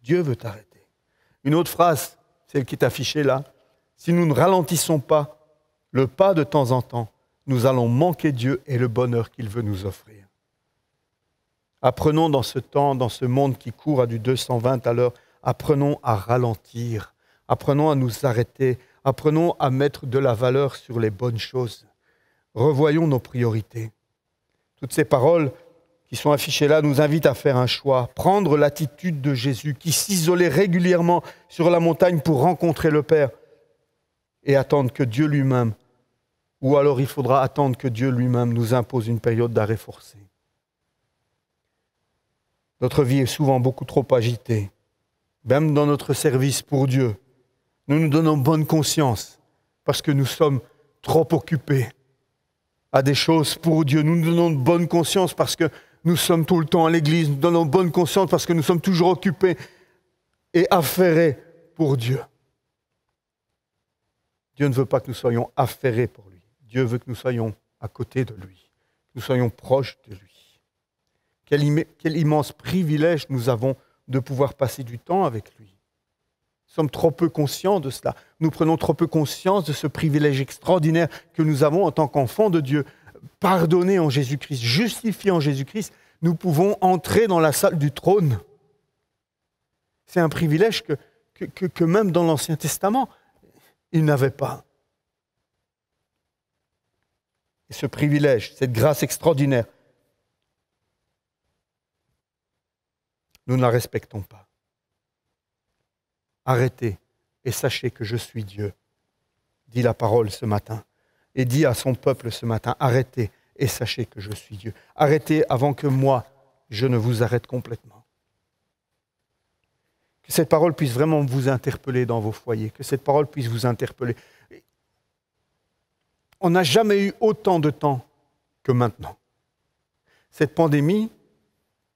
Dieu veut t'arrêter. Une autre phrase, celle qui est affichée là. Si nous ne ralentissons pas le pas de temps en temps, nous allons manquer Dieu et le bonheur qu'il veut nous offrir. Apprenons dans ce temps, dans ce monde qui court à du 220 à l'heure, apprenons à ralentir. Apprenons à nous arrêter. Apprenons à mettre de la valeur sur les bonnes choses. Revoyons nos priorités. Toutes ces paroles qui sont affichées là nous invitent à faire un choix, prendre l'attitude de Jésus qui s'isolait régulièrement sur la montagne pour rencontrer le Père et attendre que Dieu lui-même, ou alors il faudra attendre que Dieu lui-même nous impose une période d'arrêt forcé. Notre vie est souvent beaucoup trop agitée, même dans notre service pour Dieu. Nous nous donnons bonne conscience parce que nous sommes trop occupés à des choses pour Dieu. Nous nous donnons bonne conscience parce que nous sommes tout le temps à l'église. Nous nous donnons bonne conscience parce que nous sommes toujours occupés et affairés pour Dieu. Dieu ne veut pas que nous soyons affairés pour lui. Dieu veut que nous soyons à côté de lui, que nous soyons proches de lui. Quel immense privilège nous avons de pouvoir passer du temps avec lui. Nous sommes trop peu conscients de cela. Nous prenons trop peu conscience de ce privilège extraordinaire que nous avons en tant qu'enfants de Dieu. Pardonnés en Jésus-Christ, justifiés en Jésus-Christ, nous pouvons entrer dans la salle du trône. C'est un privilège que même dans l'Ancien Testament, ils n'avaient pas. Et ce privilège, cette grâce extraordinaire, nous ne la respectons pas. Arrêtez et sachez que je suis Dieu, dit la parole ce matin, et dit à son peuple ce matin, arrêtez et sachez que je suis Dieu. Arrêtez avant que moi, je ne vous arrête complètement. Que cette parole puisse vraiment vous interpeller dans vos foyers, que cette parole puisse vous interpeller. On n'a jamais eu autant de temps que maintenant. Cette pandémie,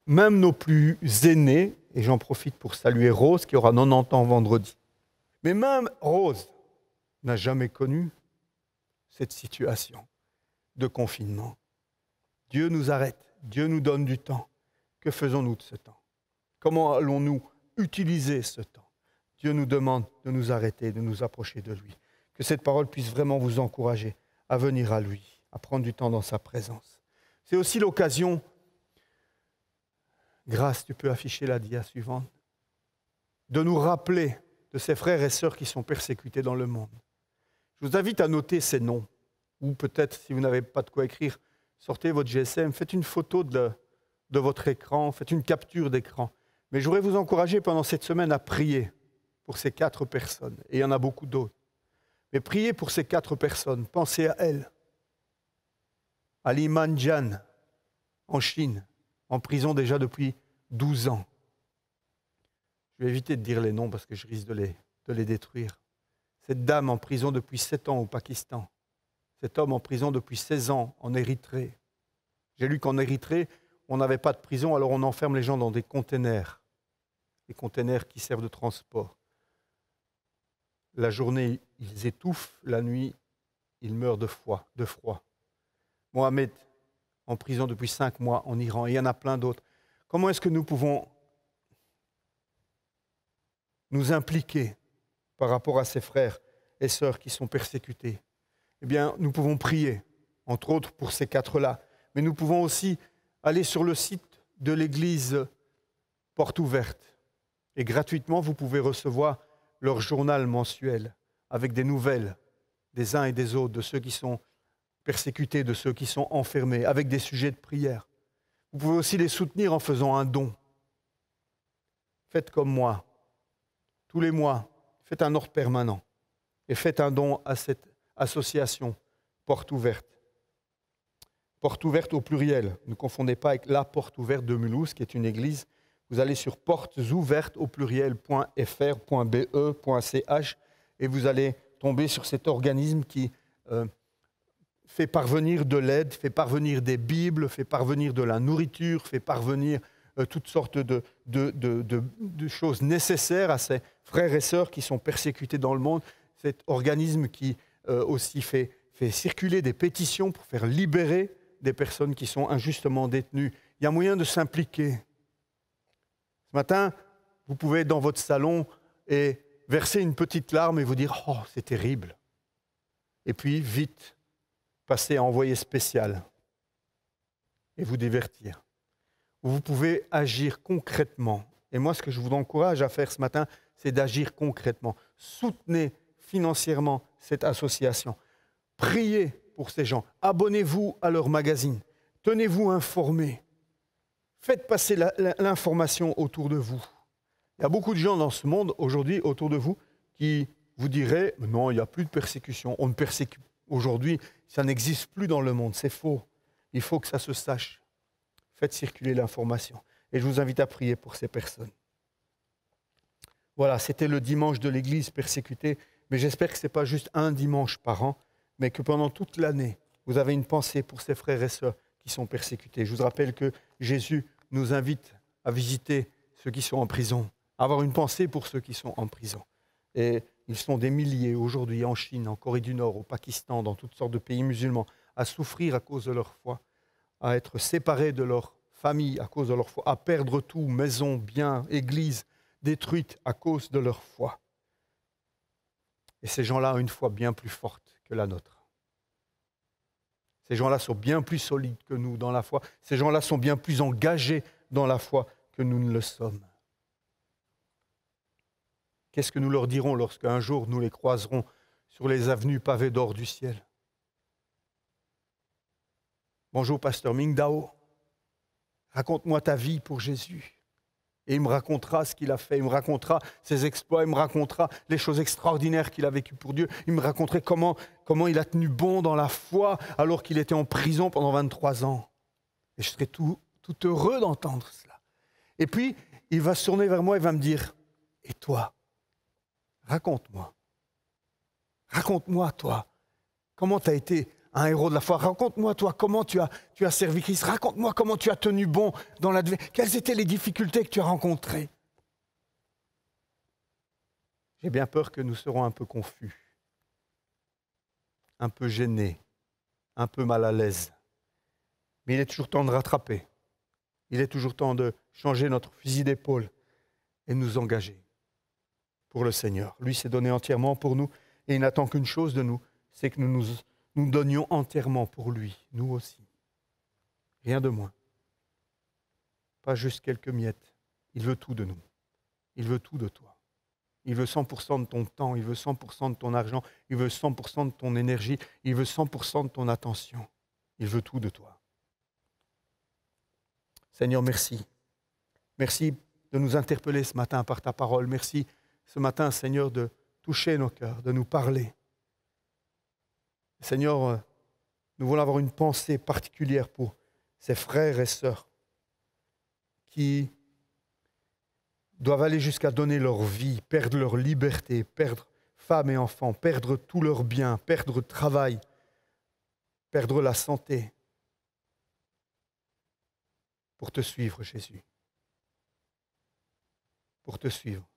même nos plus aînés, et j'en profite pour saluer Rose qui aura 90 ans vendredi, mais même Rose n'a jamais connu cette situation de confinement. Dieu nous arrête, Dieu nous donne du temps. Que faisons-nous de ce temps? Comment allons-nous utiliser ce temps? Dieu nous demande de nous arrêter, de nous approcher de lui. Que cette parole puisse vraiment vous encourager à venir à lui, à prendre du temps dans sa présence. C'est aussi l'occasion, Grâce, tu peux afficher la dia suivante, de nous rappeler de ces frères et sœurs qui sont persécutés dans le monde. Je vous invite à noter ces noms, ou peut-être, si vous n'avez pas de quoi écrire, sortez votre GSM, faites une photo de votre écran, faites une capture d'écran. Mais je voudrais vous encourager pendant cette semaine à prier pour ces 4 personnes, et il y en a beaucoup d'autres. Mais priez pour ces 4 personnes, pensez à elles. Ali Manjan, en Chine, en prison déjà depuis 12 ans. Je vais éviter de dire les noms parce que je risque de les détruire. Cette dame en prison depuis 7 ans au Pakistan. cet homme en prison depuis 16 ans en Érythrée. J'ai lu qu'en Érythrée, on n'avait pas de prison, alors on enferme les gens dans des containers qui servent de transport. La journée, ils étouffent, la nuit, ils meurent de froid. Mohamed, en prison depuis 5 mois en Iran, et il y en a plein d'autres. Comment est-ce que nous pouvons nous impliquer par rapport à ces frères et sœurs qui sont persécutés? Eh bien, nous pouvons prier, entre autres pour ces 4-là, mais nous pouvons aussi aller sur le site de l'église Porte Ouverte. Et gratuitement, vous pouvez recevoir leur journal mensuel avec des nouvelles des uns et des autres, de ceux qui sont persécutés, de ceux qui sont enfermés, avec des sujets de prière. Vous pouvez aussi les soutenir en faisant un don. Faites comme moi. Tous les mois, faites un ordre permanent et faites un don à cette association Porte Ouverte. Porte Ouverte au pluriel. Ne confondez pas avec la Porte Ouverte de Mulhouse, qui est une église. Vous allez sur portesouvertes au pluriel.fr.be.ch et vous allez tomber sur cet organisme qui fait parvenir de l'aide, fait parvenir des Bibles, fait parvenir de la nourriture, fait parvenir toutes sortes de choses nécessaires à ces frères et sœurs qui sont persécutés dans le monde. Cet organisme qui aussi fait circuler des pétitions pour faire libérer des personnes qui sont injustement détenues. Il y a moyen de s'impliquer. Ce matin, vous pouvez être dans votre salon et verser une petite larme et vous dire « Oh, c'est terrible !» Et puis, vite, passer à envoyé spécial et vous divertir. Vous pouvez agir concrètement. Et moi, ce que je vous encourage à faire ce matin, c'est d'agir concrètement. Soutenez financièrement cette association. Priez pour ces gens. Abonnez-vous à leur magazine. Tenez-vous informés. Faites passer l'information autour de vous. Il y a beaucoup de gens dans ce monde aujourd'hui autour de vous qui vous diraient « Non, il n'y a plus de persécution. On ne persécute aujourd'hui. Ça n'existe plus dans le monde. C'est faux. Il faut que ça se sache. » Faites circuler l'information. Et je vous invite à prier pour ces personnes. Voilà, c'était le dimanche de l'Église persécutée. Mais j'espère que ce n'est pas juste un dimanche par an, mais que pendant toute l'année, vous avez une pensée pour ces frères et sœurs qui sont persécutés. Je vous rappelle que Jésus nous invite à visiter ceux qui sont en prison, à avoir une pensée pour ceux qui sont en prison. Et ils sont des milliers aujourd'hui en Chine, en Corée du Nord, au Pakistan, dans toutes sortes de pays musulmans, à souffrir à cause de leur foi, à être séparés de leur famille à cause de leur foi, à perdre tout, maison, biens, église, détruite à cause de leur foi. Et ces gens-là ont une foi bien plus forte que la nôtre. Ces gens-là sont bien plus solides que nous dans la foi. Ces gens-là sont bien plus engagés dans la foi que nous ne le sommes. Qu'est-ce que nous leur dirons lorsqu'un jour nous les croiserons sur les avenues pavées d'or du ciel? Bonjour, pasteur Ming Dao. Raconte-moi ta vie pour Jésus. Et il me racontera ce qu'il a fait, il me racontera ses exploits, il me racontera les choses extraordinaires qu'il a vécues pour Dieu. Il me raconterait comment il a tenu bon dans la foi alors qu'il était en prison pendant 23 ans. Et je serais tout heureux d'entendre cela. Et puis, il va se tourner vers moi et va me dire, « Et toi, raconte-moi. Raconte-moi, toi, comment tu as été un héros de la foi. Raconte-moi, toi, comment tu as servi Christ. Raconte-moi comment tu as tenu bon dans l'adversité. Quelles étaient les difficultés que tu as rencontrées? J'ai bien peur que nous serons un peu confus, un peu gênés, un peu mal à l'aise. Mais il est toujours temps de rattraper. Il est toujours temps de changer notre fusil d'épaule et de nous engager pour le Seigneur. Lui s'est donné entièrement pour nous et il n'attend qu'une chose de nous, c'est que nous donnions entièrement pour lui, nous aussi. Rien de moins. Pas juste quelques miettes. Il veut tout de nous. Il veut tout de toi. Il veut 100% de ton temps, il veut 100% de ton argent, il veut 100% de ton énergie, il veut 100% de ton attention. Il veut tout de toi. Seigneur, merci. Merci de nous interpeller ce matin par ta parole. Merci ce matin, Seigneur, de toucher nos cœurs, de nous parler. Seigneur, nous voulons avoir une pensée particulière pour ces frères et sœurs qui doivent aller jusqu'à donner leur vie, perdre leur liberté, perdre femmes et enfants, perdre tous leurs biens, perdre travail, perdre la santé pour te suivre, Jésus. Pour te suivre.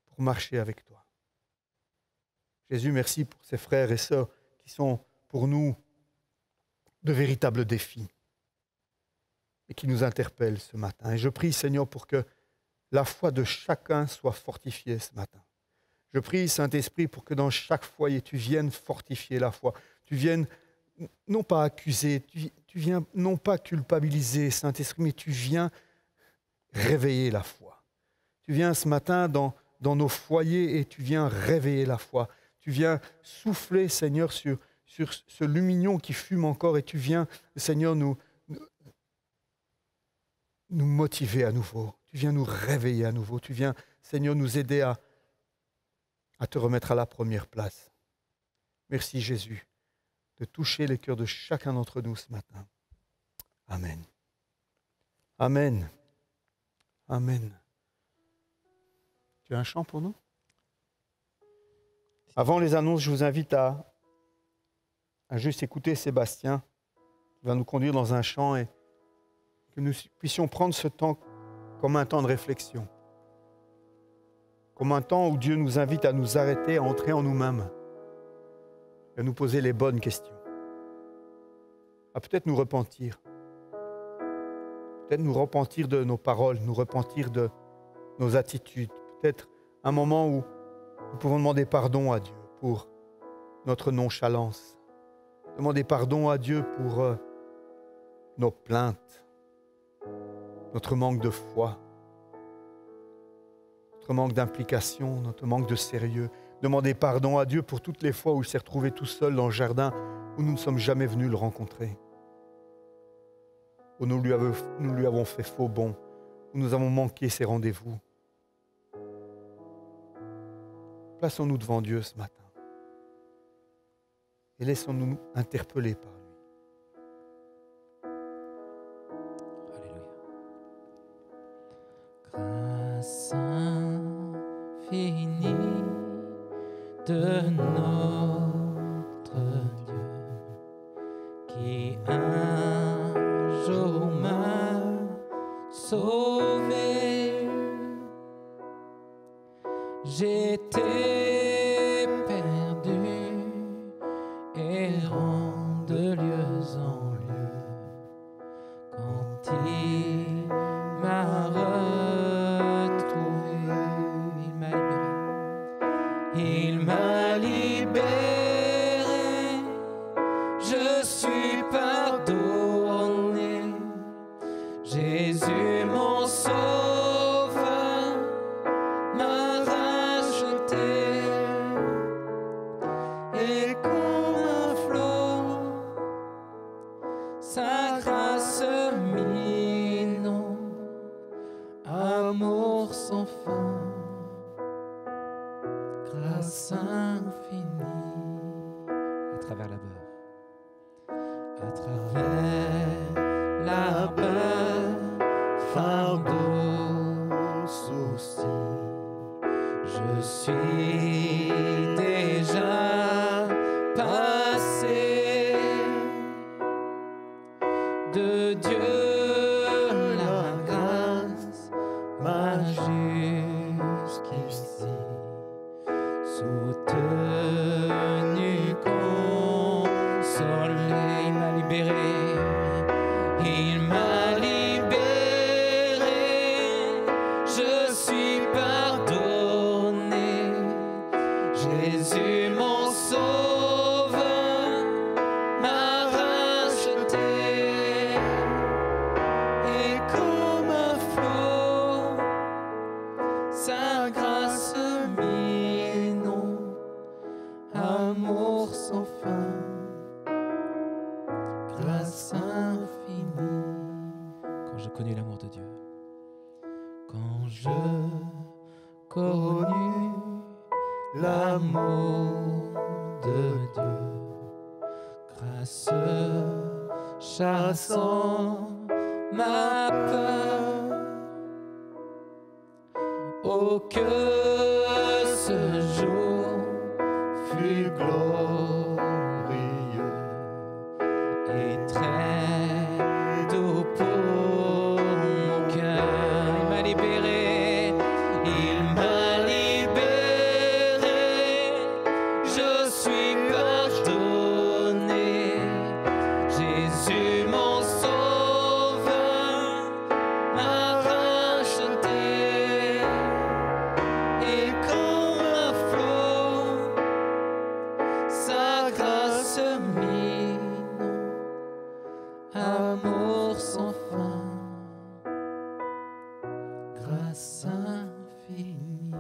Pour marcher avec toi. Jésus, merci pour ces frères et sœurs qui sont pour nous de véritables défis et qui nous interpellent ce matin. Et je prie, Seigneur, pour que la foi de chacun soit fortifiée ce matin. Je prie, Saint-Esprit, pour que dans chaque foyer, tu viennes fortifier la foi. Tu viennes non pas accuser, tu viens non pas culpabiliser, Saint-Esprit, mais tu viens réveiller la foi. Tu viens ce matin dans nos foyers et tu viens réveiller la foi. Tu viens souffler, Seigneur, sur ce lumignon qui fume encore et tu viens, Seigneur, nous motiver à nouveau. Tu viens nous réveiller à nouveau. Tu viens, Seigneur, nous aider à te remettre à la première place. Merci, Jésus, de toucher les cœurs de chacun d'entre nous ce matin. Amen. Amen. Amen. Tu as un chant pour nous? Avant les annonces, je vous invite à juste écouter Sébastien, qui va nous conduire dans un chant et que nous puissions prendre ce temps comme un temps de réflexion, comme un temps où Dieu nous invite à nous arrêter, à entrer en nous-mêmes, et à nous poser les bonnes questions, à peut-être nous repentir de nos paroles, nous repentir de nos attitudes, peut-être un moment où nous pouvons demander pardon à Dieu pour notre nonchalance, demander pardon à Dieu pour nos plaintes, notre manque de foi, notre manque d'implication, notre manque de sérieux. Demander pardon à Dieu pour toutes les fois où il s'est retrouvé tout seul dans le jardin, où nous ne sommes jamais venus le rencontrer, où nous lui avons fait faux bond, où nous avons manqué ses rendez-vous. Plaçons-nous devant Dieu ce matin et laissons-nous interpeller par lui. Grâce infinie de notre Dieu qui un jour m'a sauvé. J'étais perdu, errant de lieu en lieu, quand il m'a retrouvé, il m'a libéré, je suis pardonné, Jésus mon sauveur m'a racheté, et comme un flot, sa grâce m'inonde, amour sans fin, grâce infinie, à travers la peur, à travers la peur, fardeau, souci, je suis déjà passé de Dieu la grâce m'a jusqu'ici soutenu, consolé, il m'a libéré, il m'a libéré, je suis pardonné, Jésus mon sauveur m'a racheté, et comme un flot, sa grâce m'inonde, amour sans fin, grâce infinie. Quand je connus l'amour de Dieu, quand je connus l'amour de Dieu, grâce chassant ma peur, oh que ce jour fut glorieux, Jésus mon sauveur m'a racheté et comme un flot sa grâce m'inonde, amour sans fin, grâce infinie.